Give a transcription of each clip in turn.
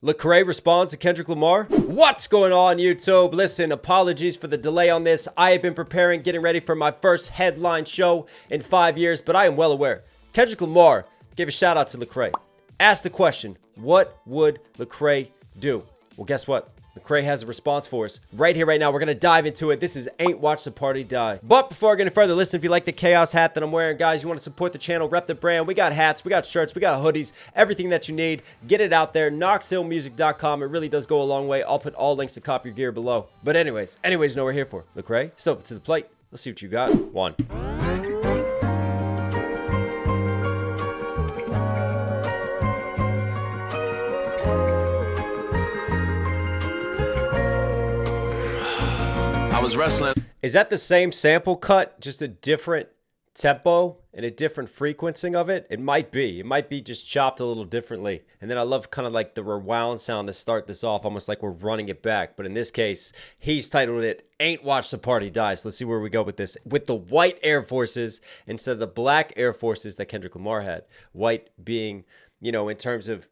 Lecrae responds to Kendrick Lamar. What's going on, YouTube? Listen, apologies for the delay on this. I have been preparing, getting ready for my first headline show in 5 years, but I am well aware. Kendrick Lamar gave a shout out to Lecrae. Asked the question, what would Lecrae do? Well, guess what? Lecrae has a response for us right here, right now. We're going to dive into it. This is Ain't Watch the Party Die. But before I get any further, listen, if you like the chaos hat that I'm wearing, guys, you want to support the channel, rep the brand. We got hats, we got shirts, we got hoodies, everything that you need. Get it out there. knoxhilldmv.com. It really does go a long way. I'll put all links to cop your gear below. But anyways, know what we're here for. Lecrae, step up to the plate. Let's see what you got. One. I was wrestling. Is that the same sample cut, just a different tempo and a different frequencing of it? It might be. It might be just chopped a little differently. And then I love kind of like the rewound sound to start this off, almost like we're running it back. But in this case, he's titled it Ain't Watch the Party Die. So let's see where we go with this. With the white Air Forces instead of the black Air Forces that Kendrick Lamar had. White being, you know, in terms of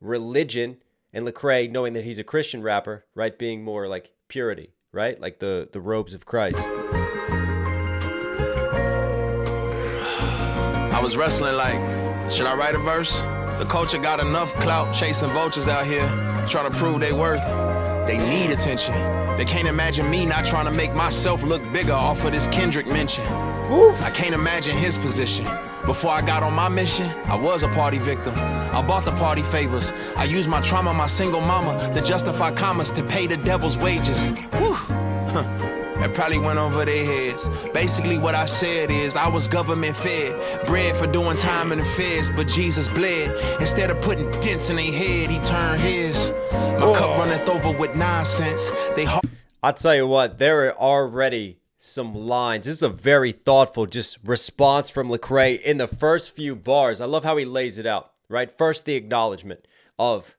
religion, and Lecrae, knowing that he's a Christian rapper, right, being more like purity. Right? Like the robes of Christ. I was wrestling like, should I write a verse? The culture got enough clout chasing vultures out here, trying to prove they worth. They need attention. They can't imagine me not trying to make myself look bigger off of this Kendrick mention. Oof. I can't imagine his position. Before I got on my mission, I was a party victim. I bought the party favors. I used my trauma, my single mama, to justify commas to pay the devil's wages. Woo. It probably went over their heads. Basically what I said is I was government fed, bred for doing time in the feds, but Jesus bled. Instead of putting dents in their head, he turned his. My cup runneth over with nonsense. I'll tell you what, there are already some lines. This is a very thoughtful just response from Lecrae in the first few bars. I love how he lays it out, right? First, the acknowledgement of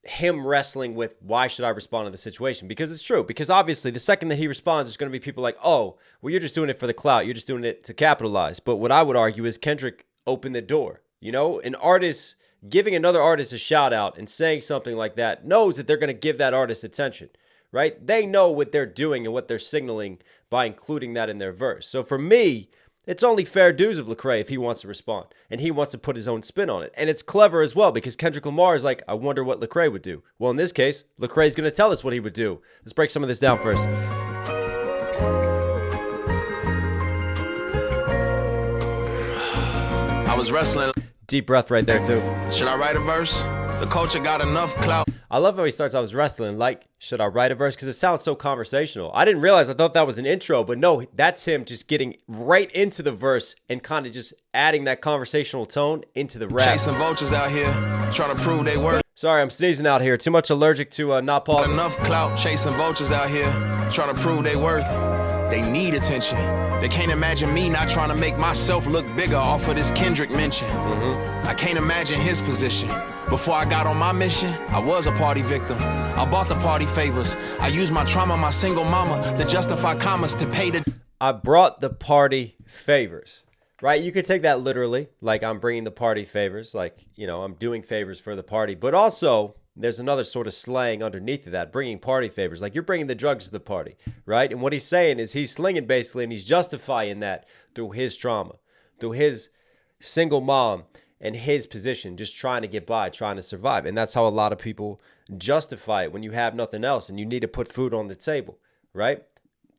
him wrestling with why should I respond to the situation? Because it's true. Because obviously the second that he responds, there's going to be people like, oh, well, you're just doing it for the clout. You're just doing it to capitalize. But what I would argue is Kendrick opened the door. You know, an artist giving another artist a shout out and saying something like that knows that they're going to give that artist attention. Right? They know what they're doing and what they're signaling by including that in their verse. So for me, it's only fair dues of Lecrae if he wants to respond and he wants to put his own spin on it. And it's clever as well because Kendrick Lamar is like, I wonder what Lecrae would do. Well, in this case, Lecrae is going to tell us what he would do. Let's break some of this down first. I was wrestling. Deep breath right there too. Should I write a verse? The culture got enough clout. I love how he starts, I was wrestling, like, should I write a verse? Because it sounds so conversational. I didn't realize, I thought that was an intro, but no, that's him just getting right into the verse and kind of just adding that conversational tone into the rap. Chasing vultures out here, trying to prove they worth. Sorry, I'm sneezing out here. Too much allergic to not pausing. Enough clout chasing vultures out here, trying to prove they worth. They need attention. They can't imagine me not trying to make myself look bigger off of this Kendrick mention. I can't imagine his position. Before I got on my mission, I was a party victim. I bought the party favors. I used my trauma, my single mama, to justify commas to pay the... I brought the party favors, right? You could take that literally, like I'm bringing the party favors, like, you know, I'm doing favors for the party. But also, there's another sort of slang underneath of that, bringing party favors. Like you're bringing the drugs to the party, right? And what he's saying is he's slinging basically, and he's justifying that through his trauma, through his single mom, and his position, just trying to get by, trying to survive. And that's how a lot of people justify it when you have nothing else and you need to put food on the table, right?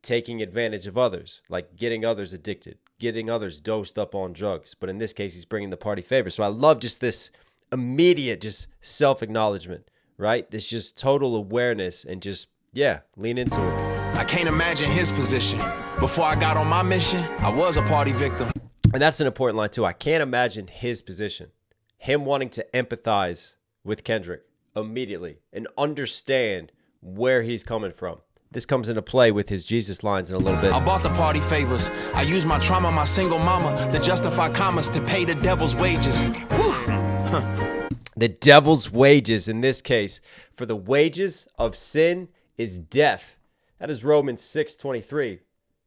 Taking advantage of others, like getting others addicted, getting others dosed up on drugs. But in this case, he's bringing the party favor. So I love just this immediate, just self-acknowledgement, right? This just total awareness and just, yeah, lean into it. I can't imagine his position. Before I got on my mission, I was a party victim. And that's an important line too. I can't imagine his position. Him wanting to empathize with Kendrick immediately and understand where he's coming from. This comes into play with his Jesus lines in a little bit. I bought the party favors. I used my trauma, my single mama, to justify commas to pay the devil's wages. The devil's wages in this case. For the wages of sin is death. That is Romans 6:23.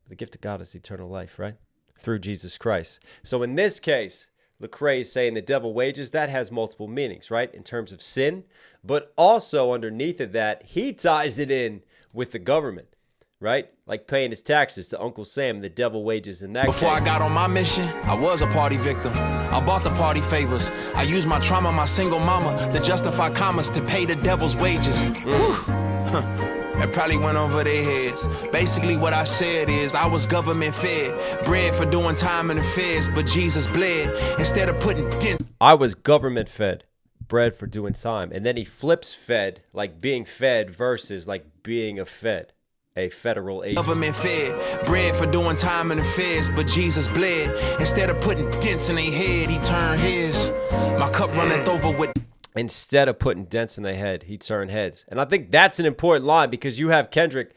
The gift of God is eternal life, right? Through Jesus Christ. So in this case, Lecrae is saying the devil wages, that has multiple meanings, right? In terms of sin, but also underneath of that, he ties it in with the government, right? Like paying his taxes to Uncle Sam, the devil wages in that Before case. I got on my mission, I was a party victim. I bought the party favors. I used my trauma, my single mama, to justify commas, to pay the devil's wages. Whew. That probably went over their heads. Basically what I said is I was government fed, bread for doing time in the feds, but Jesus bled. Instead of putting dents. I was government fed, bread for doing time. And then he flips fed, like being fed versus like being a fed, a federal agent. Government fed, bread for doing time in the feds, but Jesus bled. Instead of putting dents in their head, he turned his. My cup runneth over with. Instead of putting dents in their head, he turned heads. And I think that's an important line because you have Kendrick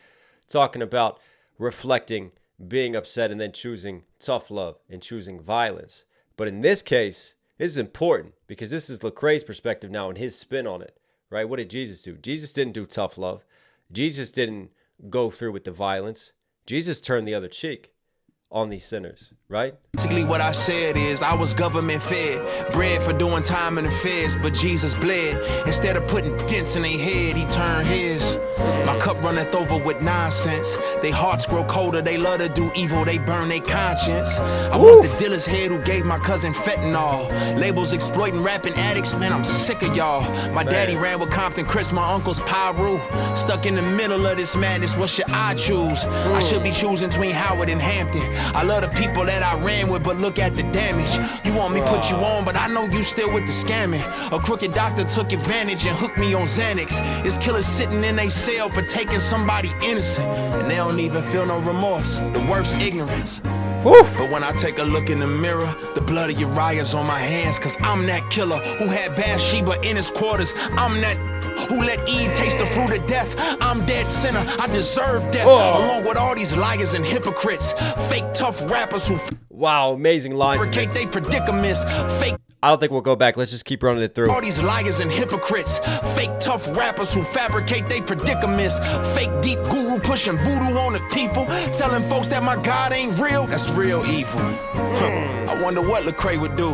talking about reflecting, being upset, and then choosing tough love and choosing violence. But in this case, this is important because this is Lecrae's perspective now and his spin on it, right? What did Jesus do? Jesus didn't do tough love. Jesus didn't go through with the violence. Jesus turned the other cheek on these sinners, right? Basically what I said is I was government fed, bread for doing time in the feds, but Jesus bled. Instead of putting dents in their head, he turned his. My cup runneth over with nonsense. They hearts grow colder, they love to do evil, they burn their conscience. I want the dealer's head who gave my cousin fentanyl. Labels exploiting rapping addicts, man, I'm sick of y'all. My daddy ran with Compton Chris, my uncle's Pyru. Stuck in the middle of this madness, what should I choose? I should be choosing between Howard and Hampton. I love the people that I ran with, but look at the damage. You want me put you on, but I know you still with the scamming. A crooked doctor took advantage and hooked me on Xanax. It's killers sitting in a cell for taking somebody innocent, and they don't even feel no remorse. The worst ignorance. But when I take a look in the mirror, the blood of Uriah's on my hands, cause I'm that killer who had Bathsheba in his quarters. I'm that who let Eve taste the fruit of death. I'm dead sinner, I deserve death. Along with all these liars and hypocrites, fake tough rappers who Wow, amazing lines. fabricate they predicaments. Fake. I don't think we'll go back. Let's just keep running it through. All these liars and hypocrites, fake tough rappers who fabricate they predicaments. Fake deep guru pushing voodoo on the people, telling folks that my God ain't real. That's real evil. I wonder what Lecrae would do.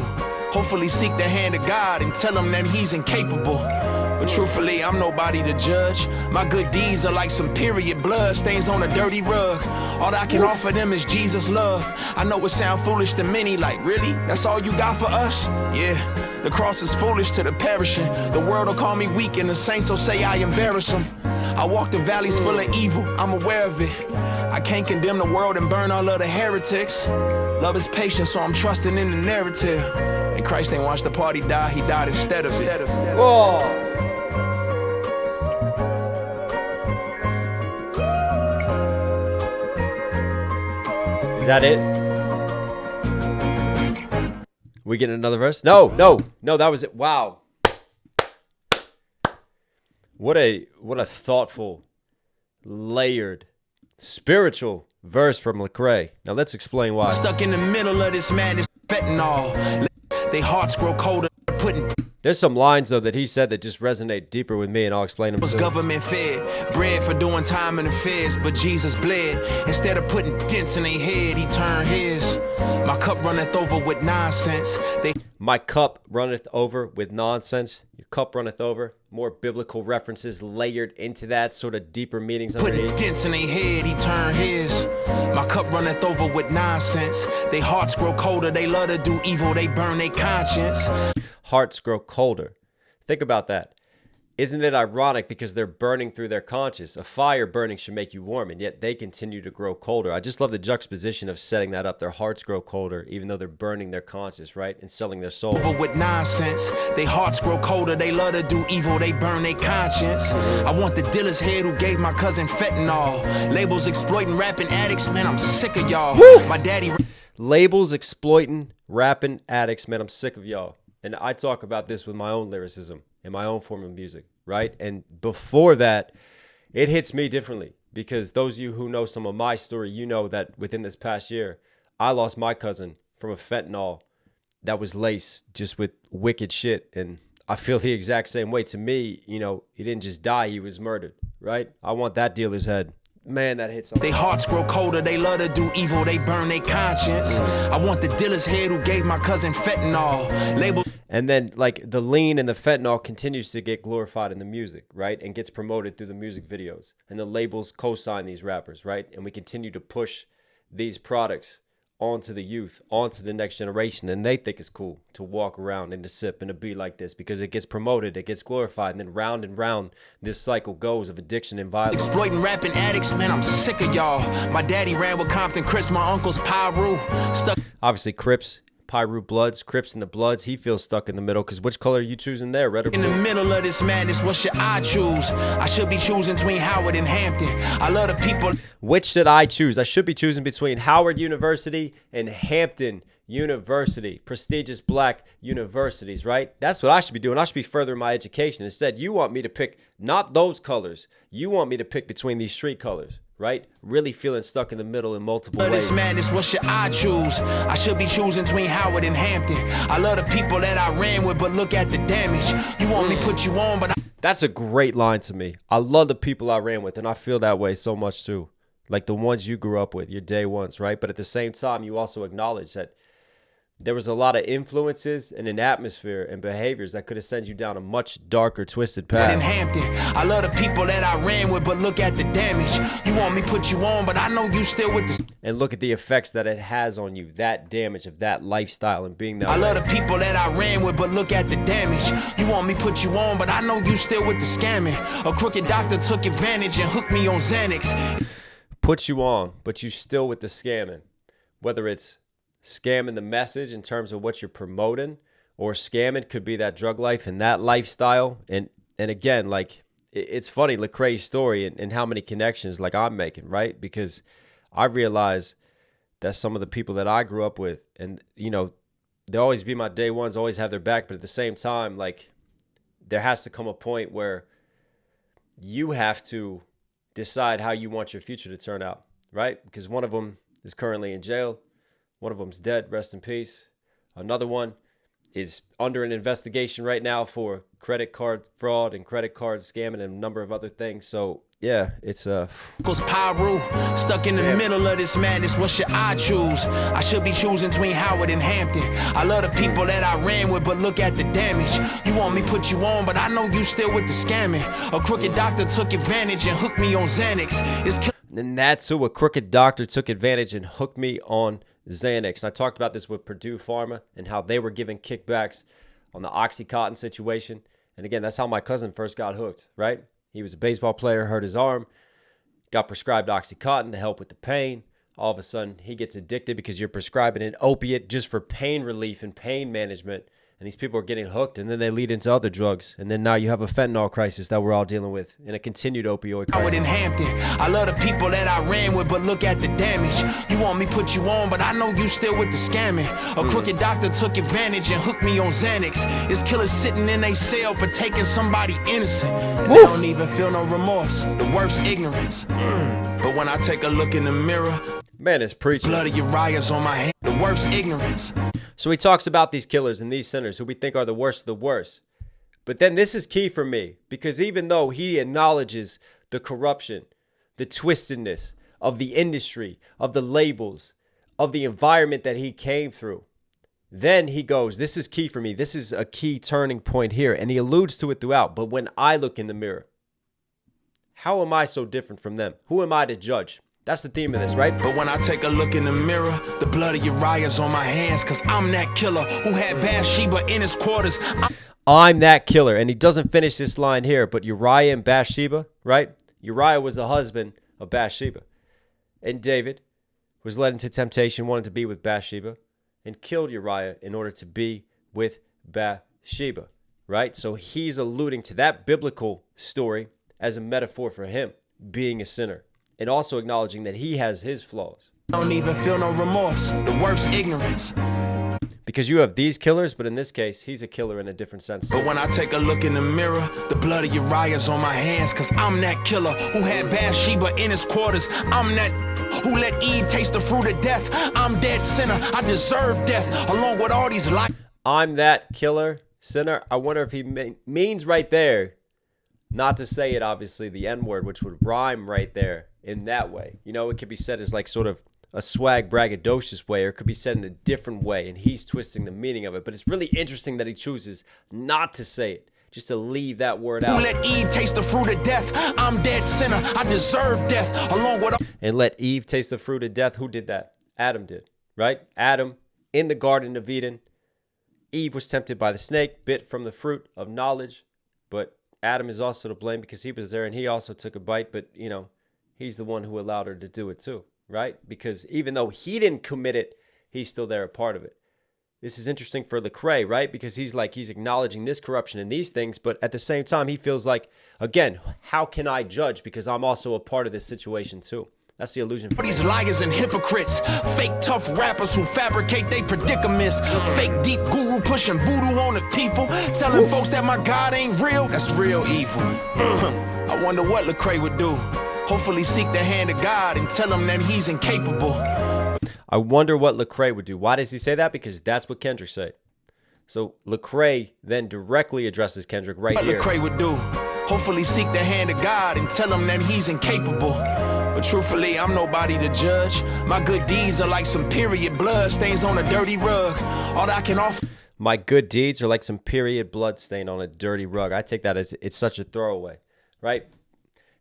Hopefully seek the hand of God and tell him that he's incapable. But truthfully, I'm nobody to judge. My good deeds are like some period blood stains on a dirty rug. All I can offer them is Jesus' love. I know it sound foolish to many, like really? That's all you got for us? Yeah, the cross is foolish to the perishing. The world will call me weak and the saints will say I embarrass them. I walk the valleys full of evil, I'm aware of it. I can't condemn the world and burn all of the heretics. Love is patient, so I'm trusting in the narrative. And Christ ain't watched the party die, he died instead of it. Whoa. Is that it? We get another verse? No, that was it. Wow. What a thoughtful, layered, spiritual verse from Lecrae. Now let's explain why. Stuck in the middle of this madness, fentanyl. They hearts grow colder, putting. There's some lines, though, that he said that just resonate deeper with me, and I'll explain them Was too. government fed, bread for doing time in the feds, but Jesus bled. Instead of putting dents in their head, he turned his. My cup runneth over with nonsense. My cup runneth over with nonsense. Your cup runneth over. More biblical references layered into that, sort of deeper meanings Putting underneath. dents in their head, he turned his. My cup runneth over with nonsense. They hearts grow colder, they love to do evil, they burn their conscience. Hearts grow colder. Think about that. Isn't it ironic because they're burning through their conscience? A fire burning should make you warm, and yet they continue to grow colder. I just love the juxtaposition of setting that up. Their hearts grow colder, even though they're burning their conscience, right? And selling their soul. Over with nonsense. They hearts grow colder, they love to do evil, they burn their conscience. I want the dealer's head who gave my cousin fentanyl. Labels exploiting rapping addicts, man, I'm sick of y'all. My daddy. Labels exploiting rapping addicts, man, I'm sick of y'all. And I talk about this with my own lyricism and my own form of music, right? And before that, it hits me differently because those of you who know some of my story, you know that within this past year, I lost my cousin from a fentanyl that was laced just with wicked shit. And I feel the exact same way. To me, you know, he didn't just die, he was murdered, right? I want that dealer's head Man, that hits on. They hearts grow colder, they love to do evil, they burn their conscience. I want the dealer's head who gave my cousin fentanyl. Label. And then, like, the lean and the fentanyl continues to get glorified in the music, right? And gets promoted through the music videos. And the labels co-sign these rappers, right? And we continue to push these products onto the youth, onto the next generation. And they think it's cool to walk around and to sip and to be like this because it gets promoted, it gets glorified. And then round and round, this cycle goes of addiction and violence. Exploiting rapping addicts, man, I'm sick of y'all. My daddy ran with Compton Chris, my uncle's Pyru. Stuck. Obviously, Crips. Pyru Bloods, Crips and the Bloods. He feels stuck in the middle because which color are you choosing there, red or blue? In the middle of this madness, what should I choose? I should be choosing between Howard and Hampton. I love the people. Which should I choose? I should be choosing between Howard University and Hampton University, prestigious black universities, right? That's what I should be doing. I should be furthering my education. Instead, you want me to pick not those colors. You want me to pick between these street colors. Right? Really feeling stuck in the middle in multiple ways. This madness, what should I choose? I should be choosing between Howard and Hampton. I love the people that I ran with, but look at the damage. You want me to put you on, but That's a great line to me. I love the people I ran with, and I feel that way so much too. Like the ones you grew up with, your day ones, right? But at the same time, you also acknowledge that there was a lot of influences and an atmosphere and behaviors that could have sent you down a much darker, twisted path. in Hampton. I love the people that I ran with, but look at the damage. You want me to put you on, but I know you still with the. And look at the effects that it has on you, that damage of that lifestyle and being that I way. love the people that I ran with, but look at the damage. You want me to put you on, but I know you still with the scamming. A crooked doctor took advantage and hooked me on Xanax. Put you on, but you still with the scamming. Whether it's scamming the message in terms of what you're promoting, or scamming could be that drug life and that lifestyle. And again, like, it's funny, Lecrae's story and how many connections like I'm making, right? Because I realize that some of the people that I grew up with, and you know, they'll always be my day ones, always have their back, but at the same time, like, there has to come a point where you have to decide how you want your future to turn out, right? Because one of them is currently in jail. One of them's dead, rest in peace. Another one is under an investigation right now for credit card fraud and credit card scamming and a number of other things. So, yeah, it's Pyru, stuck in the middle of this madness, what should I choose? I should be choosing between Howard and Hampton. I love the people that I ran with, but look at the damage. You want me to put you on, but I know you still with the scamming. A crooked doctor took advantage and hooked me on Xanax. And that's who, a crooked doctor took advantage and hooked me on Xanax. I talked about this with Purdue Pharma and how they were giving kickbacks on the Oxycontin situation. And again, that's how my cousin first got hooked, right? He was a baseball player, hurt his arm, got prescribed Oxycontin to help with the pain. All of a sudden, he gets addicted because you're prescribing an opiate just for pain relief and pain management. And these people are getting hooked, and then they lead into other drugs. And then now you have a fentanyl crisis that we're all dealing with, and a continued opioid crisis. In Hampton. I love the people that I ran with, but look at the damage. You want me to put you on, but I know you still with the scamming. A crooked doctor took advantage and hooked me on Xanax. It's killers sitting in a cell for taking somebody innocent. And they don't even feel no remorse. The worst ignorance. But when I take a look in the mirror, man, it's preaching. Blood of Uriah's on my hand. The worst ignorance. So he talks about these killers and these sinners who we think are the worst of the worst. But then this is key for me, because even though he acknowledges the corruption, the twistedness of the industry, of the labels, of the environment that he came through, then he goes, this is key for me. This is a key turning point here. And he alludes to it throughout. But when I look in the mirror, how am I so different from them? Who am I to judge? That's the theme of this, right? But when I take a look in the mirror, the blood of Uriah's on my hands, because I'm that killer who had Bathsheba in his quarters. I'm that killer. And he doesn't finish this line here, but Uriah and Bathsheba, right? Uriah was the husband of Bathsheba. And David was led into temptation, wanted to be with Bathsheba, and killed Uriah in order to be with Bathsheba, right? So he's alluding to that biblical story as a metaphor for him being a sinner, and also acknowledging that he has his flaws. Don't even feel no remorse. The worst ignorance. Because you have these killers, but in this case, he's a killer in a different sense. But when I take a look in the mirror, the blood of Uriah's on my hands, because I'm that killer who had Bathsheba in his quarters. I'm that who let Eve taste the fruit of death. I'm dead sinner. I deserve death along with all these lies. I'm that killer sinner. I wonder if he means right there, not to say it, obviously, the N-word, which would rhyme right there in that way. You know, it could be said as like sort of a swag braggadocious way, or it could be said in a different way, and he's twisting the meaning of it. But it's really interesting that he chooses not to say it, just to leave that word out. Who let Eve taste the fruit of death? I'm dead sinner. I deserve death along with. And let Eve taste the fruit of death. Who did that? Adam did, right? Adam in the Garden of Eden. Eve was tempted by the snake, bit from the fruit of knowledge, but Adam is also to blame because he was there and he also took a bite, but you know, he's the one who allowed her to do it too, right? Because even though he didn't commit it, he's still there a part of it. This is interesting for Lecrae, right? Because he's acknowledging this corruption and these things, but at the same time, he feels like, again, how can I judge? Because I'm also a part of this situation too. That's the illusion. For these liars and hypocrites, fake tough rappers who fabricate they predicaments, fake deep guru pushing voodoo on the people, telling folks that my God ain't real. That's real evil. I wonder what Lecrae would do. Hopefully seek the hand of God and tell him that he's incapable. I wonder what Lecrae would do. Why does he say that? Because that's what Kendrick said. So Lecrae then directly addresses Kendrick right what here. What Lecrae would do. Hopefully seek the hand of God and tell him that he's incapable. But truthfully, I'm nobody to judge. My good deeds are like some period blood stains on a dirty rug. All that I can offer. My good deeds are like some period blood stain on a dirty rug. I take that as it's such a throwaway, right?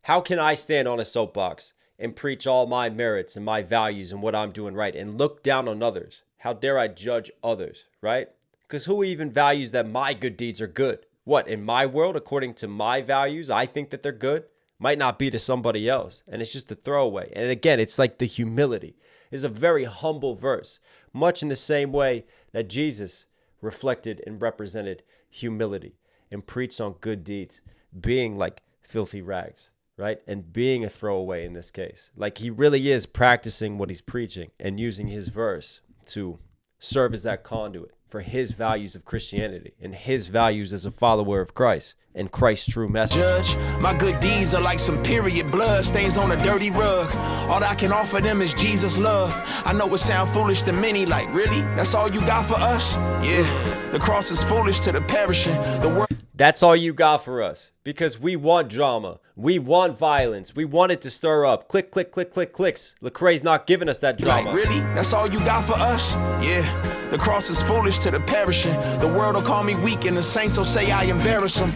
How can I stand on a soapbox and preach all my merits and my values and what I'm doing right and look down on others? How dare I judge others, right? Because who even values that my good deeds are good? What, in my world, according to my values, I think that they're good? Might not be to somebody else. And it's just a throwaway. And again, it's like the humility. It's a very humble verse, much in the same way that Jesus reflected and represented humility and preached on good deeds, being like filthy rags, right? And being a throwaway in this case. Like he really is practicing what he's preaching and using his verse to serve as that conduit for his values of Christianity and his values as a follower of Christ and Christ's true message. Judge, my good deeds are like some period blood stains on a dirty rug. All I can offer them is Jesus' love. I know it sound foolish to many, like really? That's all you got for us? Yeah, the cross is foolish to the perishing. The world. That's all you got for us, because we want drama. We want violence. We want it to stir up. Click, click, click, click, clicks. Lecrae's not giving us that drama. Like, really? That's all you got for us? Yeah, the cross is foolish to the perishing. The world will call me weak and the saints will say I embarrass them.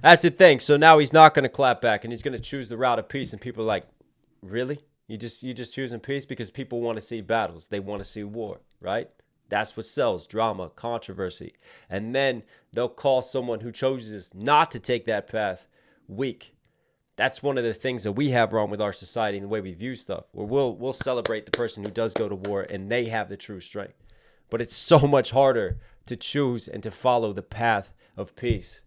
That's the thing. So now he's not going to clap back and he's going to choose the route of peace. And people are like, really? You just choosing peace? Because people want to see battles. They want to see war, right? That's what sells, drama, controversy. And then they'll call someone who chooses not to take that path weak. That's one of the things that we have wrong with our society and the way we view stuff, where we'll celebrate the person who does go to war and they have the true strength. But it's so much harder to choose and to follow the path of peace.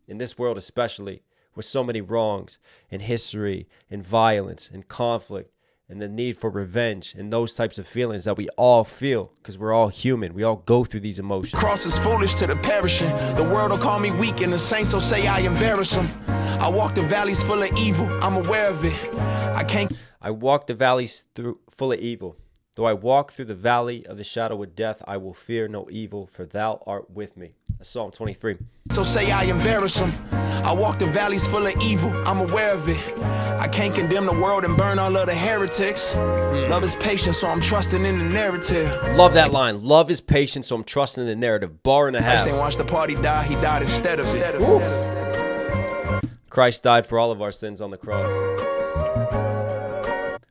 In this world especially, with so many wrongs and history and violence and conflict, and the need for revenge and those types of feelings that we all feel because we're all human. We all go through these emotions. Cross is foolish to the perishing. The world will call me weak and the saints will say I embarrass them. I walk the valleys full of evil. I'm aware of it. I walk the valleys full of evil. Though I walk through the valley of the shadow of death, I will fear no evil, for thou art with me. That's Psalm 23. So say I embarrass them. I walk the valleys full of evil. I'm aware of it. I can't condemn the world and burn all of the heretics. Love is patient, so I'm trusting in the narrative. Love that line. Love is patient, so I'm trusting in the narrative. Bar and a half. Christ didn't watch the party die. He died instead of it. Christ died for all of our sins on the cross.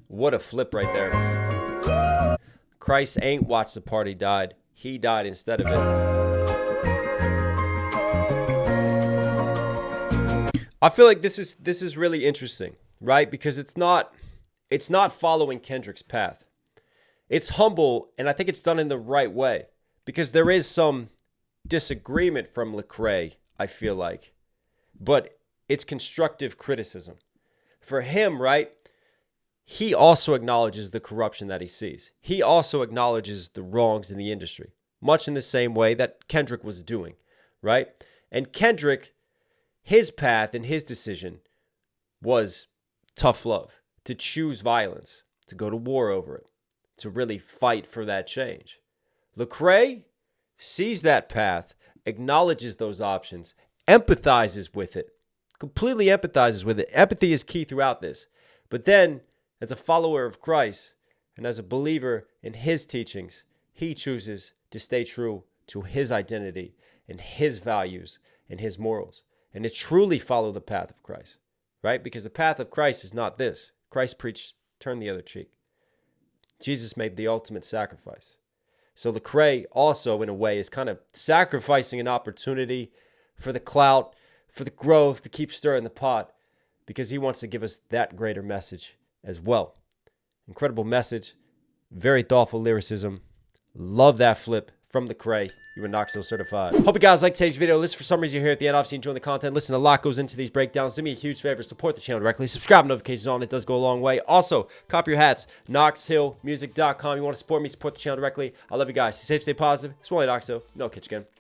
What a flip right there. Christ ain't watched the party died. He died instead of it. I feel like this is really interesting, right? Because it's not following Kendrick's path. It's humble, and I think it's done in the right way. Because there is some disagreement from Lecrae, I feel like. But it's constructive criticism. For him, right? He also acknowledges the corruption that he sees. He also acknowledges the wrongs in the industry, much in the same way that Kendrick was doing, right? And Kendrick, his path and his decision was tough love, to choose violence, to go to war over it, to really fight for that change. Lecrae sees that path, acknowledges those options, empathizes with it, completely empathizes with it. Empathy is key throughout this. But then As a follower of Christ and as a believer in his teachings, he chooses to stay true to his identity and his values and his morals, and to truly follow the path of Christ, right? Because the path of Christ is not this. Christ preached, turn the other cheek. Jesus made the ultimate sacrifice. So Lecrae also, in a way, is kind of sacrificing an opportunity for the clout, for the growth, to keep stirring the pot, because he wants to give us that greater message as well. Incredible message, very thoughtful lyricism. Love that flip from Lecrae. You were Knox Hill certified. Hope you guys liked today's video. Listen, for some reason you're here at the end, obviously enjoying the content. Listen, a lot goes into these breakdowns. Do me a huge favor, support the channel directly. Subscribe, notifications on. It does go a long way. Also, copy your hats, knoxhilldmv.com. You want to support me, support the channel directly. I love you guys. Stay safe, stay positive. It's only Knox Hill. No, catch you again.